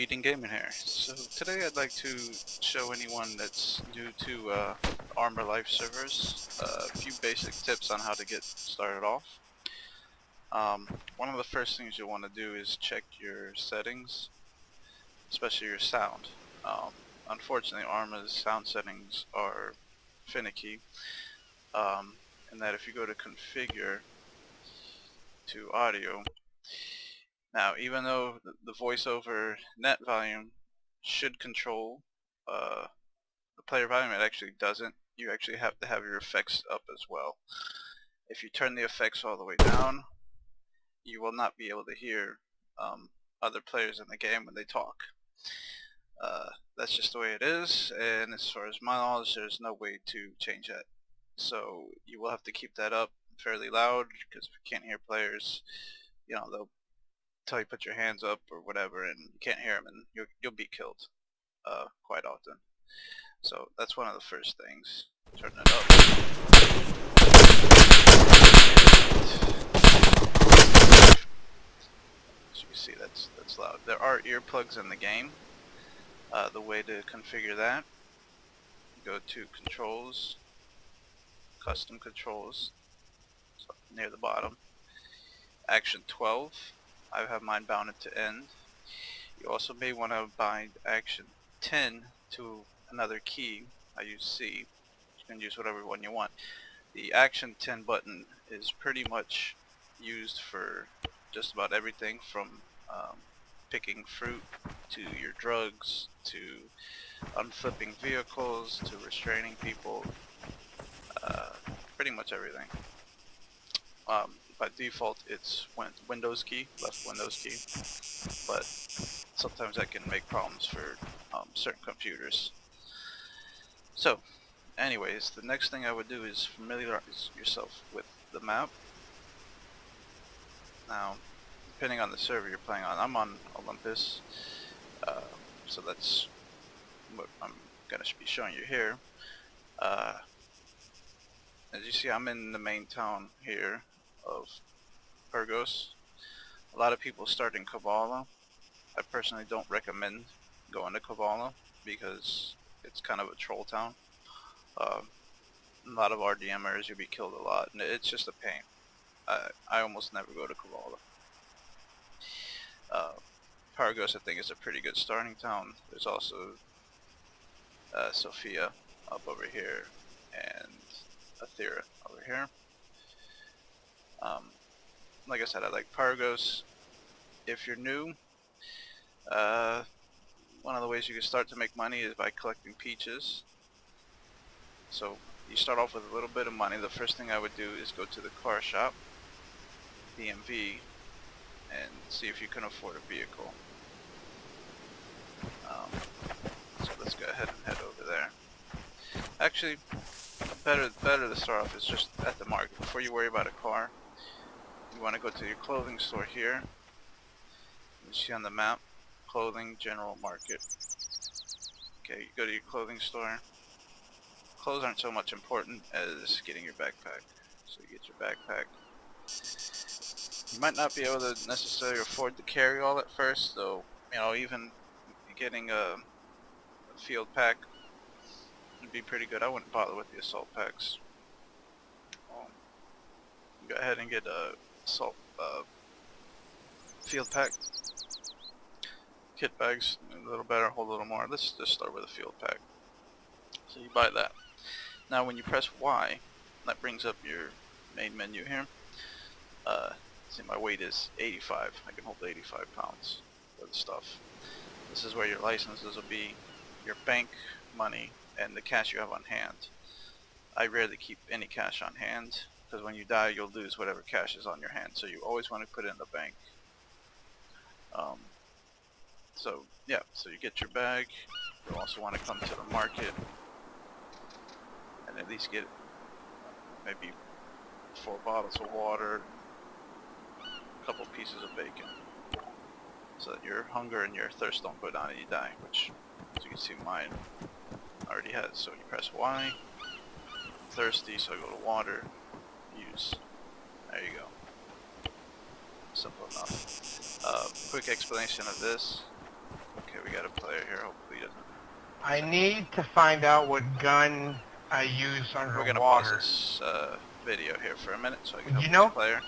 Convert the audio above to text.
Eating Gaming here. So today I'd like to show anyone that's new to Arma Life servers a few basic tips on how to get started off. One of the first things you'll want to do is check your settings, especially your sound. Unfortunately, Arma's sound settings are finicky, and that if you go to configure to audio, now, even though the voice over net volume should control the player volume, it actually doesn't. You actually have to have your effects up as well. If you turn the effects all the way down, you will not be able to hear other players in the game when they talk. That's just the way it is, and as far as my knowledge, there's no way to change that. So you will have to keep that up fairly loud, because if you can't hear players, they'll tell you put your hands up or whatever, and you can't hear them, and you'll be killed quite often. So that's one of the first things. Turn it up. As you can see, that's loud. There are earplugs in the game. The way to configure that: go to Controls, Custom Controls, so near the bottom. Action 12. I have mine bounded to end. You also may want to bind action 10 to another key. I use C. You can use whatever one you want. The action 10 button is pretty much used for just about everything, from picking fruit to your drugs to unflipping vehicles to restraining people. Pretty much everything. By default, it's Windows key, left Windows key, but sometimes that can make problems for certain computers. So, anyways, the next thing I would do is familiarize yourself with the map. Now, depending on the server you're playing on, I'm on Olympus, so that's what I'm going to be showing you here. As you see, I'm in the main town here of Burgos. A lot of people start in Kavala. I personally don't recommend going to Kavala because it's kind of a troll town. A lot of RDMers, you'll be killed a lot, and it's just a pain. I almost never go to Kavala. Burgos, I think, is a pretty good starting town. There's also Sofia up over here and Athera over here. Like I said, I like Burgos. If you're new, one of the ways you can start to make money is by collecting peaches. So you start off with a little bit of money. The first thing I would do is go to the car shop, DMV, and see if you can afford a vehicle. So let's go ahead and head over there. Actually, better to start off is just at the market before you worry about a car. You want to go to your clothing store here. You see on the map, clothing, general market. Okay, you go to your clothing store. Clothes aren't so much important as getting your backpack. So you get your backpack. You might not be able to necessarily afford to carry all at first, though. Even getting a field pack would be pretty good. I wouldn't bother with the assault packs. Go ahead and get a assault field pack. Kit bags a little better, hold a little more. Let's just start with a field pack. So you buy that. Now when you press Y, that brings up your main menu here. See, my weight is 85. I can hold 85 pounds for the stuff. This is where your licenses will be, your bank money, and the cash you have on hand. I rarely keep any cash on hand, because when you die you'll lose whatever cash is on your hand, so you always want to put it in the bank. So you get your bag. You also want to come to the market and at least get maybe 4 bottles of water, a couple pieces of bacon, so that your hunger and your thirst don't go down and you die, which, as you can see, mine already has. So you press Y, thirsty, so I go to water, use. There you go. Simple enough. Quick explanation of this. Okay, got a player here. Hopefully he doesn't. I need to find out what gun I use underwater. We're gonna pause this video here for a minute so I can help You know, this player.